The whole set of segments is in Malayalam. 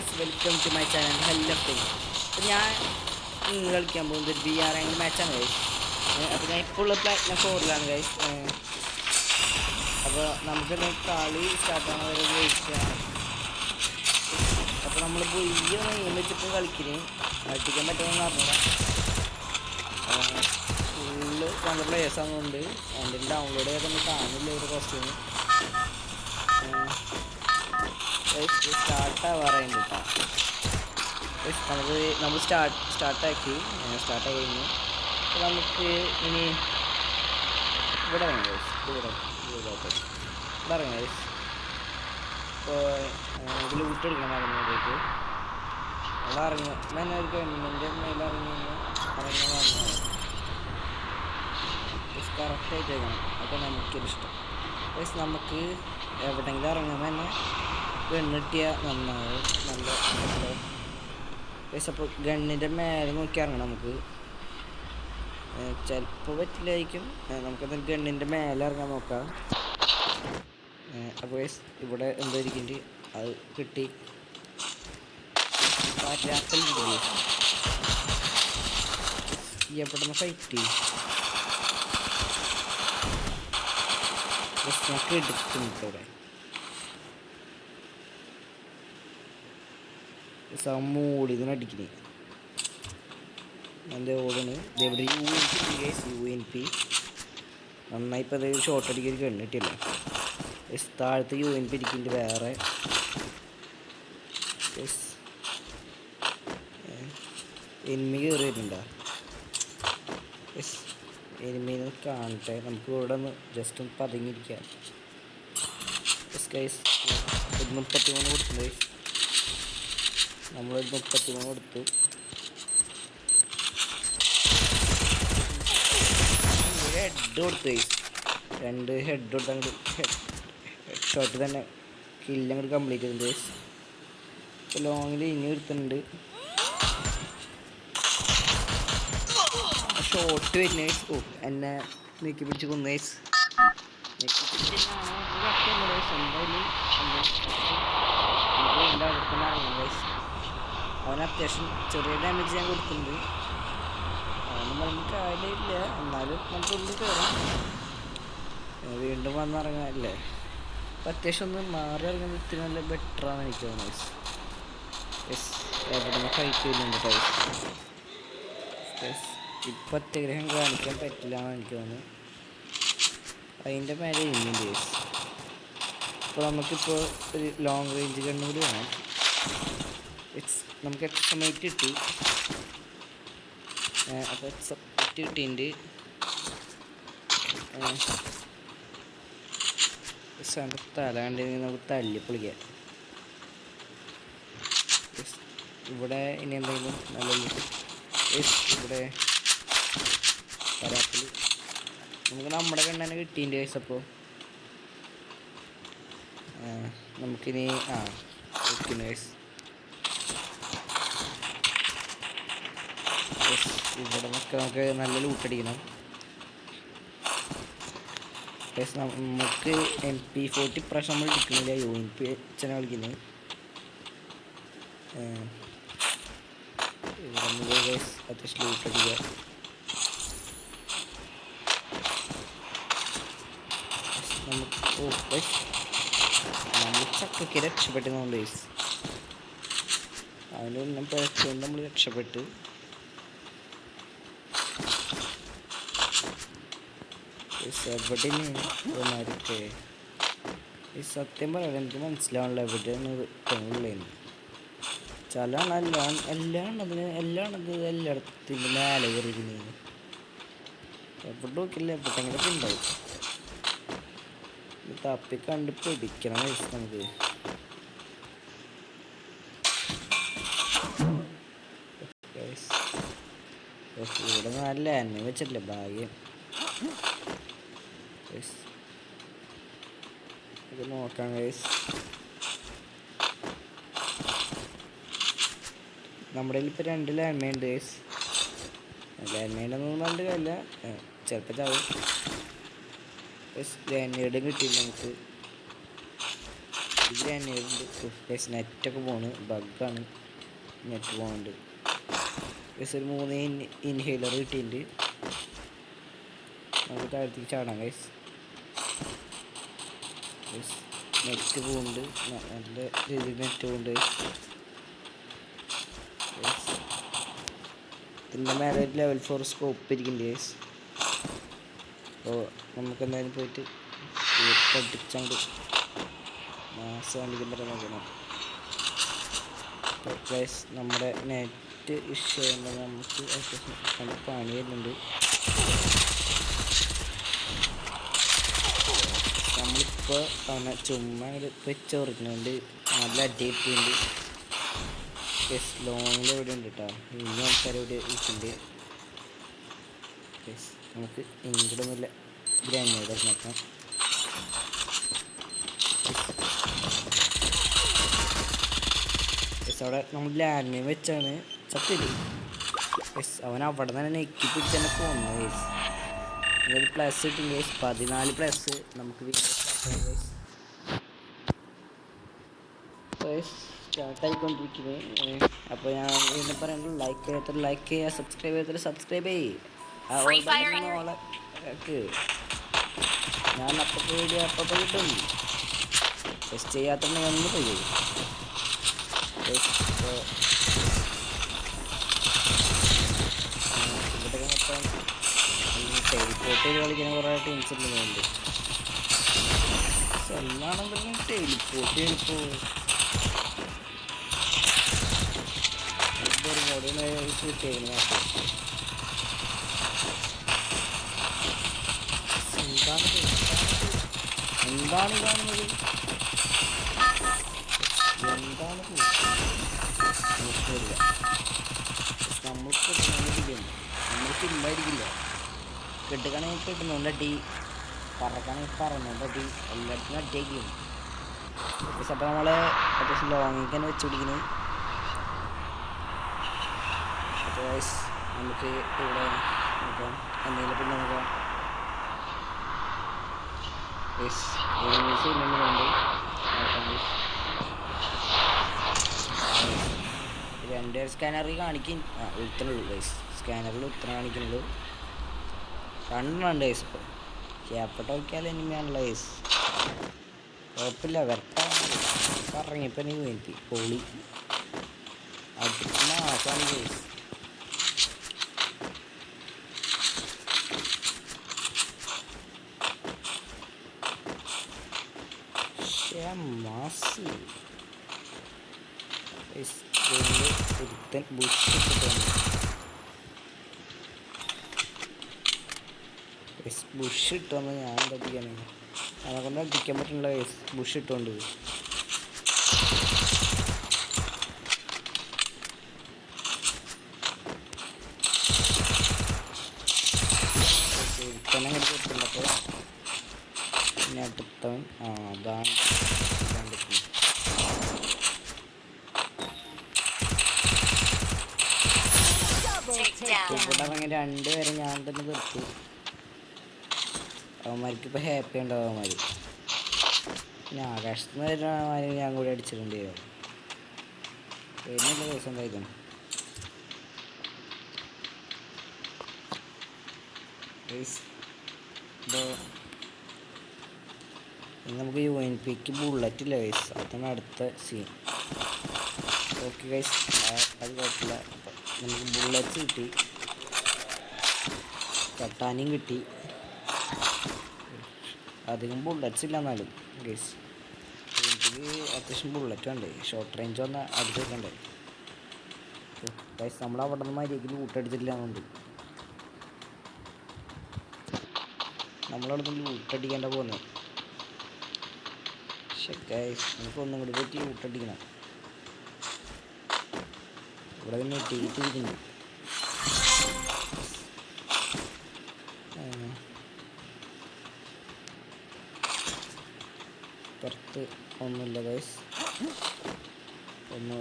Guys, welcome to my channel hello friends. അപ്പോൾ ഞാൻ ഇന്ന് കളിക്കാൻ പോകുന്നത് ഒരു VR റാങ്ക് മാച്ചാണ് ഗൈസ്. അപ്പോൾ ഞാൻ ഇപ്പോൾ ഉള്ള പ്ലാറ്റിനം 4-ലാണ് ഗൈസ്. അപ്പോൾ നമുക്കിന്ന് കളി സ്റ്റാർട്ടാണ് വരെ ഉപയോഗിക്കാം. അപ്പോൾ നമ്മൾ എയിം വെച്ചിട്ട് കളിക്കുന്നത് അടിക്കാൻ പറ്റുമെന്ന് പറഞ്ഞില്ല. ഫുള്ള് നല്ല പ്ലേയേഴ്സ് ആകുന്നുണ്ട്. എൻ്റെ ഡൗൺലോഡ് ചെയ്തൊന്നും കാണില്ല ഒരു കോസ്റ്റ്യൂം. സ്റ്റാർട്ടാവാറുണ്ട് കേട്ടോ. നമ്മൾ സ്റ്റാർട്ടാക്കി കഴിഞ്ഞു. അപ്പോൾ നമുക്ക് ഇനി ഇവിടെ ഇറങ്ങാം ഗൈസ്. ഇവിടെ ഇറങ്ങാം ഗൈസ്. ഇപ്പോൾ ഇതിൽ വിട്ടെടുക്കണം ഇറങ്ങുമ്പോഴേക്ക് അവിടെ ഇറങ്ങുക. ഞാൻ ഒരു ഗവൺമെൻറ് മേലെ ഇറങ്ങുന്ന കറക്റ്റായിട്ട് വെക്കണം. അപ്പോൾ നമുക്കൊരിഷ്ടം ഗൈസ്. നമുക്ക് എവിടെയെങ്കിലും ഇറങ്ങുമ്പോൾ തന്നെ ഗണ്ണിട്ടിയാൽ നന്നാവും. നല്ല ഗൈസ്. അപ്പോൾ ഗണ്ണിൻ്റെ മേലെ നോക്കി ഇറങ്ങണം നമുക്ക്. ചിലപ്പോൾ പറ്റില്ലായിരിക്കും. നമുക്കത് ഗണ്ണിൻ്റെ മേലെ ഇറങ്ങാൻ നോക്കാം. അപ്പോൾ ഗൈസ് ഇവിടെ എന്തായിരിക്കും അത് കിട്ടി. രാത്രിയില്ലേ എവിടുന്ന് ഫൈറ്റ് നമുക്ക് എടുക്കുന്നുണ്ട് ഇവിടെ. മൂടി ഇതിന് അടിക്കണേ എൻ്റെ ഓടാണ്. ഇതെവിടെ UNP നന്നായി. ഇപ്പോൾ അതായത് ഷോർട്ട് അടിക്കാൻ കണ്ടിട്ടില്ല. താഴത്ത് UNP ഇരിക്കുന്നുണ്ട് വേറെ. എനിമി കയറി വരുന്നുണ്ടോ? എനിമീനെ കാണട്ടെ. നമുക്ക് ഇവിടെ ഒന്ന് ജസ്റ്റ് ഒന്ന് പതുങ്ങിയിരിക്കാം. ഗൈസ് 33 കൊടുത്തു. നമ്മളൊരു 33 കൊടുത്തു. ഹെഡ് കൊടുത്തു. 2 ഹെഡ് കൊടുത്ത് ഹെഡ് ഷോട്ട് തന്നെ കില്ലങ്ങോട്ട് കംപ്ലീറ്റ് ചെയ്തിട്ടുണ്ട്. ഇപ്പോൾ ലോങ്ങിൽ ഇനി എടുത്തിട്ടുണ്ട്. ഷോട്ട് വരുന്ന എന്നെ നീക്കി പിടിച്ച് കൊന്നു. അവന് അത്യാവശ്യം ചെറിയ ഡാമേജ് ഞാൻ കൊടുക്കുന്നുണ്ട്. അതൊന്നും പറഞ്ഞ കാര്യമില്ല. എന്നാലും നമുക്ക് ഉള്ളിൽ കയറാം. വീണ്ടും വന്നിറങ്ങാനല്ലേ. അപ്പം അത്യാവശ്യം ഒന്ന് മാറി ഇറങ്ങുന്നത് ഇത്തിരി നല്ല ബെറ്ററാണ് എനിക്ക് തോന്നുന്നത്. എവിടെ നിന്ന് ഫൈറ്റ് ചെയ്യുന്നുണ്ട് ഇപ്പം അത്യഗ്രഹം കാണിക്കാൻ പറ്റില്ല എന്നാണ് എനിക്ക് തോന്നുന്നത്. അതിൻ്റെ മേലെ ഇനിയുണ്ട്. അപ്പോൾ നമുക്കിപ്പോൾ ഒരു ലോങ് റേഞ്ച് ഗണ്ണ് കൂടി വേണം. നമുക്ക് എക്സമേറ്റ് കിട്ടി. അപ്പോൾ എക്സമേറ്റ് കിട്ടിയിട്ടുണ്ട്. തല കണ്ടെങ്കിൽ നമുക്ക് തല്ലി പൊളിക്കാം. ഇവിടെ ഇനി എന്തെങ്കിലും നല്ല ഇവിടെ പരാപ്പിൽ നമുക്ക് നമ്മുടെ കണ്ണനെ കിട്ടിയിട്ടുണ്ട് ഗൈസ്. അപ്പോൾ നമുക്കിനി ഓക്കെ ഗൈസ്. ഇവിടെ നമുക്ക് നല്ല ലൂട്ടടിക്കണം. നമുക്ക് MP40 ഇപ്രാവശ്യം നമ്മൾ എടുക്കുന്നില്ല. UNP വെച്ചാണ് കളിക്കുന്നത്. ഇവിടെ അത്യാവശ്യം ലൂട്ടടിക്കുക. നമുക്ക് നമ്മൾ ചക്കയ്ക്ക് രക്ഷപ്പെട്ടുന്നുണ്ട് ഗൈസ്. അതിൻ്റെ ഒന്നും പിഴച്ചുകൊണ്ട് നമ്മൾ രക്ഷപ്പെട്ട്. എവിടെയൊക്കെ ഈ സത്യം പറയാം എനിക്ക് മനസ്സിലാവണല്ലോ എവിടെയാണ് ഉള്ളതെന്ന്. എല്ലായിടത്തിൻ്റെ മേലെ കയറിയിരിക്കുന്നത്. എവിടെ നോക്കില്ല എവിടെയെങ്കിലൊക്കെ ഉണ്ടാവും. തപ്പി കണ്ട് പിടിക്കണം നമുക്ക്. ഇവിടെ നല്ല എന്നെ വെച്ചിട്ടില്ല ഭാഗ്യം. ഇത് നോക്കാം ഗൈസ്. നമ്മുടെ കയ്യിൽ ഇപ്പോൾ 2 ലാൻഡ്മൈൻ ഉണ്ട് ഗൈസ്. ലാൻഡ്മൈനൊന്നും കണ്ട് കാര്യമില്ല. ചിലപ്പോൾ ചാവും. ഗ്രാനേഡും കിട്ടിയില്ല നമുക്ക്. ഗ്രാനേഡ് ഉണ്ട്. നെറ്റൊക്കെ പോണ്, ബഗ്ഗാണ്, നെറ്റ് പോകുന്നുണ്ട്. ഒരു 3 ഇൻഹേലർ കിട്ടിയിട്ടുണ്ട്. നമുക്ക് താഴത്തേക്ക് ചാടാം ഗൈസ്. നെറ്റ് പോകുന്നുണ്ട്, നല്ല രീതിയിൽ നെറ്റ് പോകുന്നുണ്ട്. ഇതിൻ്റെ മേലെ ലെവൽ 4 സ്കോപ്പ് ഇരിക്കുന്നുണ്ട് ഗൈസ്. അപ്പോൾ നമുക്ക് എന്തായാലും പോയിട്ട് പഠിച്ചങ്ങോട്ട് മാസം കാണിക്കുമ്പോൾ നോക്കണം. അപ്പോൾ ഗൈസ് നമ്മുടെ നെറ്റ് ഇഷ്യൂ ചെയ്യുമ്പോൾ നമുക്ക് അത്യാവശ്യം പണി വരുന്നുണ്ട്. നമ്മളിപ്പോൾ അവനെ ചുമ്മാ വെച്ച് ഓർക്കുന്നുണ്ട്, നല്ല അടി കിട്ടിയിട്ടുണ്ട്. ലോങ്ങിൽ എവിടെ ഉണ്ട് കേട്ടോ, ഇനി ആൾക്കാർ ഇവിടെ ഇരിക്കുന്നുണ്ട്. നമുക്ക് ഇങ്ങോട്ട് നല്ല ഗ്രാനേഡ് നോക്കാം. അവിടെ നമ്മൾ ലാൻഡ് മൈൻ വെച്ചാണ് ചത്തില്ല. അവൻ അവിടെ തന്നെ നെക്കി പിടിച്ച് തന്നെ പോകുന്നത്. ഒരു പ്ലസ് കിട്ടും ഗൈസ്, 14 പ്ലസ് നമുക്ക് സ്റ്റാർട്ടായിക്കൊണ്ടിരിക്കുന്നത്. അപ്പോൾ ഞാൻ വീണ്ടും പറയുന്നത്, ലൈക്ക് ചെയ്യാത്ത ലൈക്ക് ചെയ്യുക, സബ്സ്ക്രൈബ് ചെയ്യാത്ത സബ്സ്ക്രൈബ് ചെയ്യുക. ഞാൻ അപ്പോൾ വീഡിയോ അപ്പോൾ കിട്ടും. ടെസ്റ്റ് ചെയ്യാത്തുണ്ടെങ്കിൽ ഒന്ന് പോയി. ഇവിടെയൊക്കെ മൊത്തം ടെലിപ്പോർട്ട് ചെയ്ത് കളിക്കുന്ന കുറേ ടീംസ് ഉണ്ട്. എന്നാണെങ്കിലും ടെലിപ്പോർട്ട് ചെയ്യുമ്പോൾ ഒരു മോഡിന് കിട്ടിയേക്കുന്നു. എന്താണ് കാണുന്നത്? എന്താണ് നമ്മൾക്ക് നമ്മൾക്ക് ഇല്ലായിരിക്കില്ല. കെട്ടുകയാണെങ്കിൽ കെട്ടുന്നുണ്ട് അടി, പറക്കാണെങ്കിൽ പറന്നുണ്ട് അടി, എല്ലായിടത്തും അടിയായിരിക്കും. അപ്പോൾ നമ്മൾ അത്യാവശ്യം ലോങ്ങിലേക്ക് തന്നെ വെച്ച് പിടിക്കുന്നത്. അപ്പോൾ നമുക്ക് ഇവിടെ നോക്കാം, എന്തെങ്കിലും പിന്നെ നോക്കാം. രണ്ട് സ്കാനറിൽ കാണിക്കും. ഒരുത്തനുള്ളൂ ഗൈസ്, സ്കാനറിൽ ഉത്തരം കാണിക്കുന്നുള്ളൂ. കണ്ടുണ്ട് ഗൈസ്. ഇപ്പോൾ ക്യാപ്പട്ട നോക്കിയാൽ എനിമിയാണല്ലോ ഗൈസ്. കുഴപ്പമില്ല, വരട്ടാൻ പറഞ്ഞപ്പോൾ എനിക്ക് വേണ്ടി പൊളി അടിച്ച് മാസാണ് ഗൈസ്. മാസ് ഒരുത്തൻ ബുഷ് ഇട്ടുവന്ന് ഞാൻ എന്താ അടിക്കാണ്, അതിനെ കൊണ്ട് അടിക്കാൻ പറ്റുന്നില്ല ഗൈസ്. ബുഷ് ഇട്ടുകൊണ്ട് ഒരുത്തനെ അങ്ങനെ കൊടുത്തില്ലപ്പോൾ പിന്നെ അടുത്തവൻ അതാണ് ഇവിടെ അങ്ങനെ 2 പേരെ ഞാൻ തന്നെ തീർത്തു. അവന്മാർക്ക് ഇപ്പോൾ ഹാപ്പി ഉണ്ടാവും. അവന്മാർ പിന്നെ ആകാശത്ത് നിന്ന് വരുന്നമാര് ഞാൻ കൂടി അടിച്ചിട്ടുണ്ട്. വരുന്നില്ല ദിവസം കഴിക്കണം. നമുക്ക് UNPക്ക് ബുള്ളറ്റ് ഇല്ല ഗൈസ്, അതാണ് അടുത്ത സീൻ. ഓക്കെ ഗൈസ്, അത് കുഴപ്പമില്ല. നമുക്ക് ബുള്ളറ്റ്സ് കിട്ടി, കട്ടാനും കിട്ടി. അധികം ബുള്ളറ്റ്സ് ഇല്ല എന്നാലും ഗൈസ്. എനിക്ക് അത്യാവശ്യം ബുള്ളറ്റ് ഉണ്ട്, ഷോർട്ട് റേഞ്ച് വന്ന് അടിച്ചേക്കണ്ടേ ഗൈസ്. നമ്മൾ അവിടെ നിന്ന് മര്യാദയ്ക്ക് ലൂട്ടടിച്ചിട്ടില്ല എന്നുണ്ട്. നമ്മളവിടെ നിന്ന് ലൂട്ടടിക്കേണ്ട പോകുന്നത്. പക്ഷേ ഗൈസ് നമുക്ക് ഒന്നും കൂടി പറ്റി ലൂട്ടടിക്കണം. ഇവിടെ പിന്നെ ഇട്ടിരിക്കുന്നു. പുറത്ത് ഒന്നുമില്ല ഗൈസ്. ഒന്ന്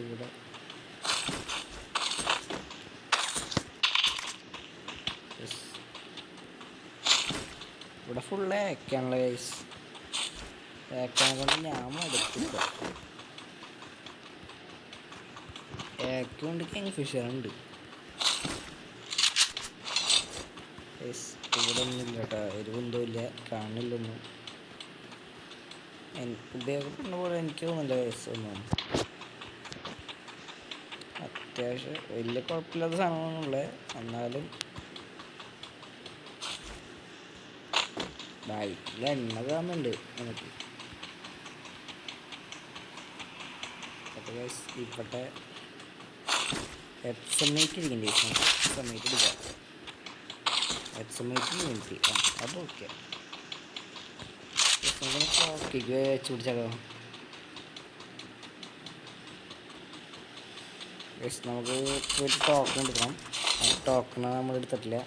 ഇവിടെ ഇവിടെ ഫുള്ള് ഏക്കാണല്ലോ ഗൈസ്. ഏക്കാനെ കൊണ്ട് ഞാൻ മടുത്തില്ല. ഏക്കുണ്ട്, കിങ് ഫിഷർ ഉണ്ട്. ഇവിടെ ഒന്നുമില്ല കേട്ടോ, ഒരു കുന്തവും ഇല്ല, കാണില്ലൊന്നും. ഉപയോഗപ്പെടുന്ന പോലെ എനിക്ക് തോന്നുന്നില്ല ഗൈസ് ഒന്നും. അത്യാവശ്യം വലിയ കുഴപ്പമില്ലാത്ത സാധനങ്ങളൊന്നുമില്ല, എന്നാലും ബൈക്കിൽ എണ്ണ കാണുന്നുണ്ട് നമുക്ക്. അപ്പോൾ ഗൈസ് ഇപ്പോഴത്തെ എക്സമേറ്റ് ഇരിക്കണ്ടേ, എക്സമേറ്റ് എടുക്കാം. എക്സമേറ്റ് യൂണിറ്റി അത് ഓക്കെ. വെച്ച് പിടിച്ചാലോ ഗൈസ്. നമുക്ക് പോയിട്ട് ടോക്കൺ എടുക്കണം. ടോക്കൺ നമ്മൾ എടുത്തിട്ടില്ല.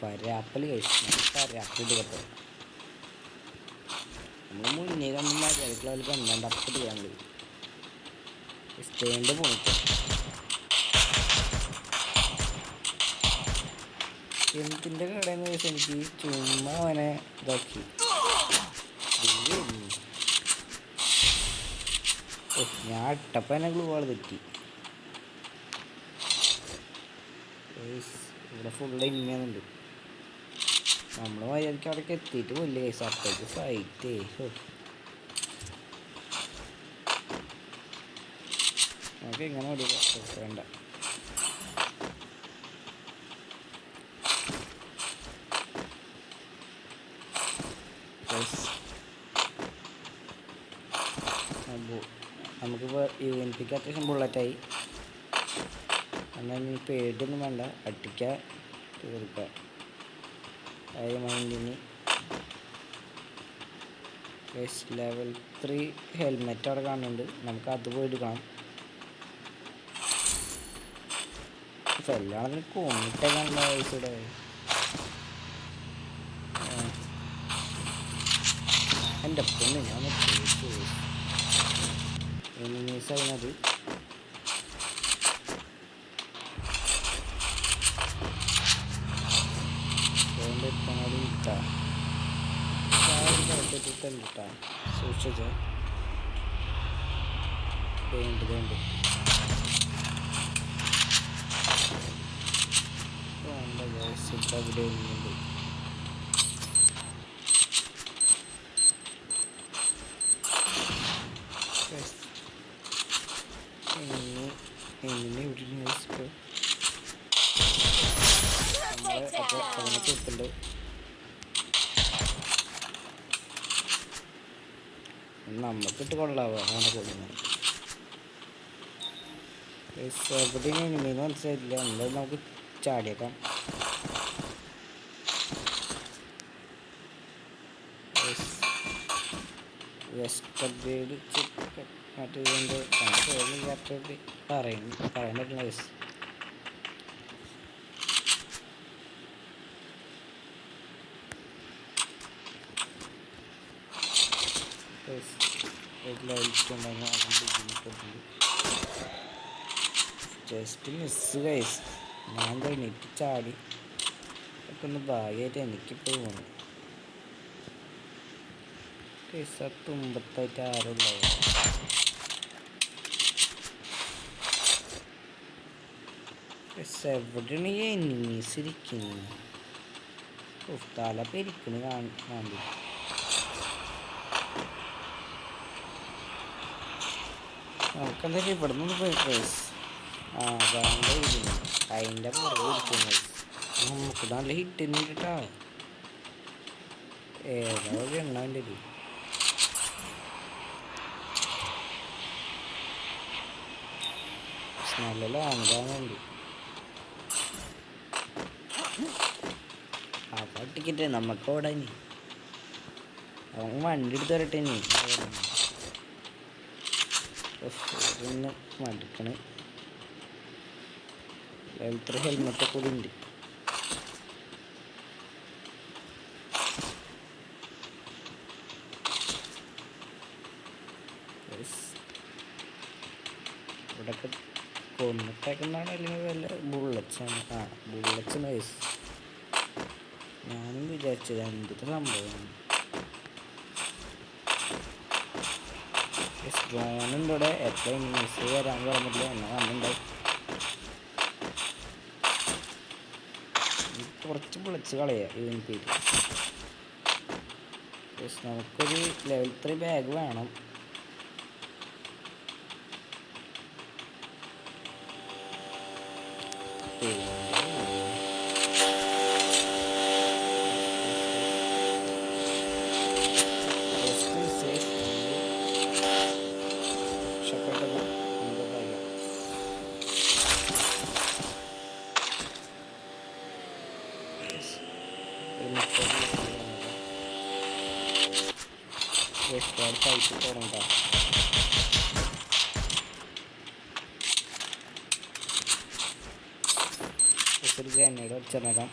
പരാപ്പൽ കഴിച്ചു, പരാപ്പൽ എടുക്കട്ടെ. നമ്മൾ മുന്നേ കണ്ട് മര്യാദക്കുള്ള അതിൽ കണ്ടാണ്ട് അപ്പം ചെയ്യാനുള്ളത്. സ്റ്റേൻ്റെ പോയിട്ട് എന്തിൻ്റെ കടയെന്ന് ചോദിച്ചാൽ എനിക്ക് ചുമ്മാ അവനെ ഇതാക്കി. ഞാൻ ഇട്ടപ്പം തന്നെ ഗ്ലൂവാൾ തെറ്റി. ഇവിടെ ഫുള്ള് ഇങ്ങനെയുണ്ട്. നമ്മൾ മര്യാദയ്ക്ക് അവിടേക്ക് എത്തിയിട്ട് പോയില്ലേ അപ്പോഴേക്ക് ഫൈറ്റ്. നമുക്ക് ഇങ്ങനെ വേണ്ട. നമുക്കിപ്പോൾ യൂണിറ്റിക്ക് അത്യാവശ്യം ബുള്ളറ്റായി. എന്നാൽ ഇനി പേടിയൊന്നും വേണ്ട, അടിക്കാൻ തീർക്കാം. അതായത് മൈൻഡിന് ലെവൽ 3 ഹെൽമെറ്റ് അവിടെ കാണുന്നുണ്ട്, നമുക്ക് അത് പോയി എടുക്കണം. എല്ലാത്തിനും കൊണ്ടിട്ടേക്കാനുള്ള വയസ്സിടെ എൻ്റെ പൊണ്ണ് ഞാൻ എനിമീസ് അതിനത്. സൂക്ഷിച്ച വേണ്ട വേണ്ട അവിടെ ഉണ്ട്. അപ്പോൾ അങ്ങനെ തീർത്തുണ്ട്. നമ്മക്കിട്ട് കൊള്ളാവോ അങ്ങനെ കൊടുക്കുന്നത്. എവിടെയും എനിമീന്ന് മനസ്സിലായിട്ടില്ല. എന്തായാലും നമുക്ക് ചാടിയേക്കാം. വെസ്റ്റ് അപ്ഗ്രേഡ് മറ്റേ പറയാൻ പറ്റില്ല ഗൈസ്. Just miss guys. ഞാൻ കഴിഞ്ഞിട്ട് ചാടി ഒക്കെ ഒന്ന് ഭാഗ്യമായിട്ട് എനിക്കിപ്പോൾ തോന്നുന്നു. കേസ് തുമ്പത്തായിട്ട് ആരും ഉണ്ടാവും. എവിടെയാണ് ഈ എനിമീസ് ഇരിക്കുന്നത്? തല പെരിക്കണ് കാണി. നമുക്കെന്തായാലും ഇവിടെ നിന്ന് പോയി ഗൈസ്. അതാണ്ട് ഇരിക്കുന്നു, അതിൻ്റെ പുറകെ ഇരിക്കുന്നു. നമുക്ക് നല്ല ഹിറ്റ് കേട്ടാ. ഏതാ എണ്ണാൻ്റെ ഒരു നല്ല ലോങ്ങാകുന്നുണ്ട്. അപ്പം ടിക്കറ്റ് നമുക്ക് ഓടാൻ അവൻ വണ്ടി എടുത്ത് വരട്ടെ. ഇനി മടുക്കണ്. ലെവൽ 3 ഹെൽമെറ്റ് കൂടി ഉണ്ട്. ഇവിടെയൊക്കെ കൊന്നിട്ടേക്കുന്നതാണ് അല്ലെങ്കിൽ വല്ല ബുള്ളറ്റ്സാണ്. Bullets nice. ഞാനും വിചാരിച്ചത് എന്തൊക്കെ സംഭവമാണ്. ഡ്രോണുണ്ട് ഇവിടെ. എപ്പോഴും മെസ്സേജ് വരാൻ പറഞ്ഞില്ല എന്നെ വന്നിട്ടുണ്ടായി. കുറച്ച് വിളിച്ച് കളയാം ഇതിന്. നമുക്കൊരു ലെവൽ 3 ബാഗ് വേണം. ഫൈറ്റ് തുടങ്ങാം. ഒരു ഗ്രാനേഡ് വെച്ചിറങ്ങാം.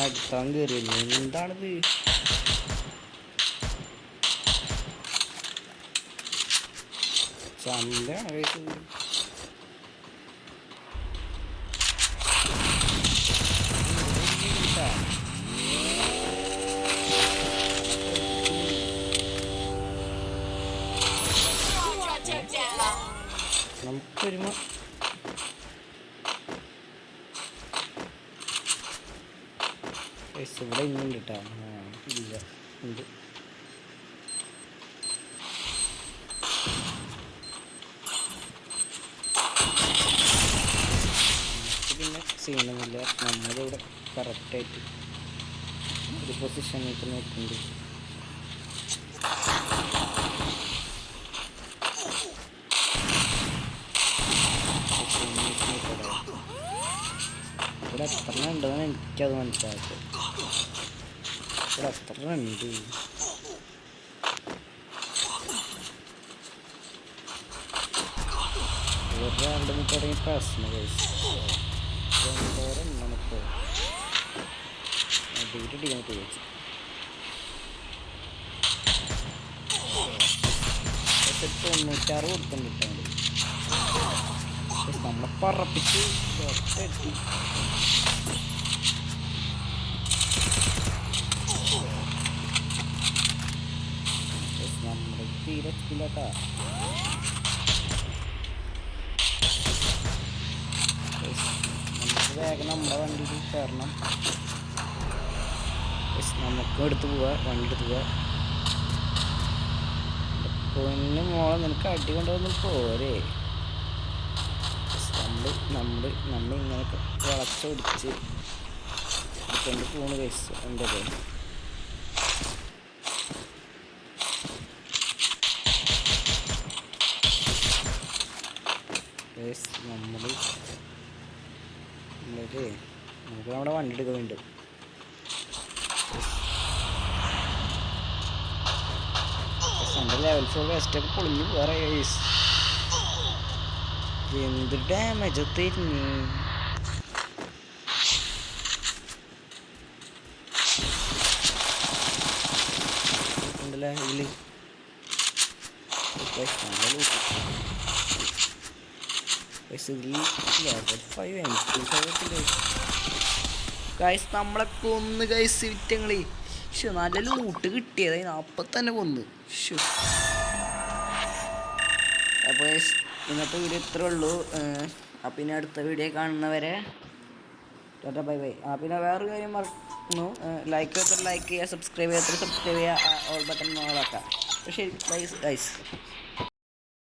അടുത്താൻ കയറിയിരുന്നു. എന്താണിത്? ചന്തയാണ് കഴിച്ചത്. നമുക്കൊരുമ ഇവിടെ ഇന്നുണ്ട് കേട്ടോ. ഇല്ല ഉണ്ട്. പിന്നെ സീനൊന്നുമില്ല. നമ്മളിവിടെ കറക്റ്റായിട്ട് ഒരു പൊസിഷനിലേക്ക് നോക്കുന്നുണ്ട്. ഇവിടെ എത്ര ഉണ്ടെന്ന് എനിക്കത് മനസ്സിലാക്കും. ഇവിടെ എത്ര ഉണ്ട്? രണ്ട് തുടങ്ങി പ്രശ്നം നമുക്കിപ്പോൾ ഡിഗ്രി ടീമായിട്ട് ചോദിച്ചു. പക്ഷെ 96 കൊടുക്കുന്നുണ്ട്. നമ്മളെ പറപ്പിച്ച് എത്തി. നമ്മുടെ തീരെ എത്തില്ലാട്ടാ. നമുക്ക് വേഗം നമ്മുടെ വണ്ടിയിൽ കയറണം. നമുക്ക് എടുത്ത് പോവാ. വണ്ടി എടുത്ത് പോവാ. പൊന്നു മോളെ നിനക്ക് അടി കൊണ്ടുവന്ന് പോരെ. നമ്മളിങ്ങനെയൊക്കെ വളച്ചൊടിച്ച് കൊണ്ട് പോണ് കഴിച്ചു. എൻ്റെ നമുക്ക് നമ്മുടെ വണ്ടി എടുക്കുന്നുണ്ട്. എൻ്റെ ലെവൽ 4 വെസ്റ്റൊക്കെ പൊളിഞ്ഞ് വേറെ എന്ത് ഡാമേജ് തിരിഞ്ഞ്. ഉണ്ടല്ലേ ഇതില് ഗൈസ് നമ്മളെ കൊന്ന് ഗൈസ് വിറ്റങ്ങളി. നല്ല ലൂട്ട് കിട്ടിയത് അപ്പം തന്നെ കൊന്ന്. അപ്പോൾ ഇന്നത്തെ വീഡിയോ ഇത്രേ ഉള്ളൂ. അപ്പം ഇനി അടുത്ത വീഡിയോ കാണുന്നവരെ ടാറ്റാ ബൈ ബൈ. പിന്നെ വേറൊരു കാര്യം മറന്നു, ലൈക്ക് ചെയ്യാത്ത ലൈക്ക് ചെയ്യുക, സബ്സ്ക്രൈബ് ചെയ്യാത്ത സബ്സ്ക്രൈബ് ചെയ്യുക, ഓൾ ബട്ടൺ ഓളാക്കാം. അപ്പോൾ ശരി ഗൈസ്.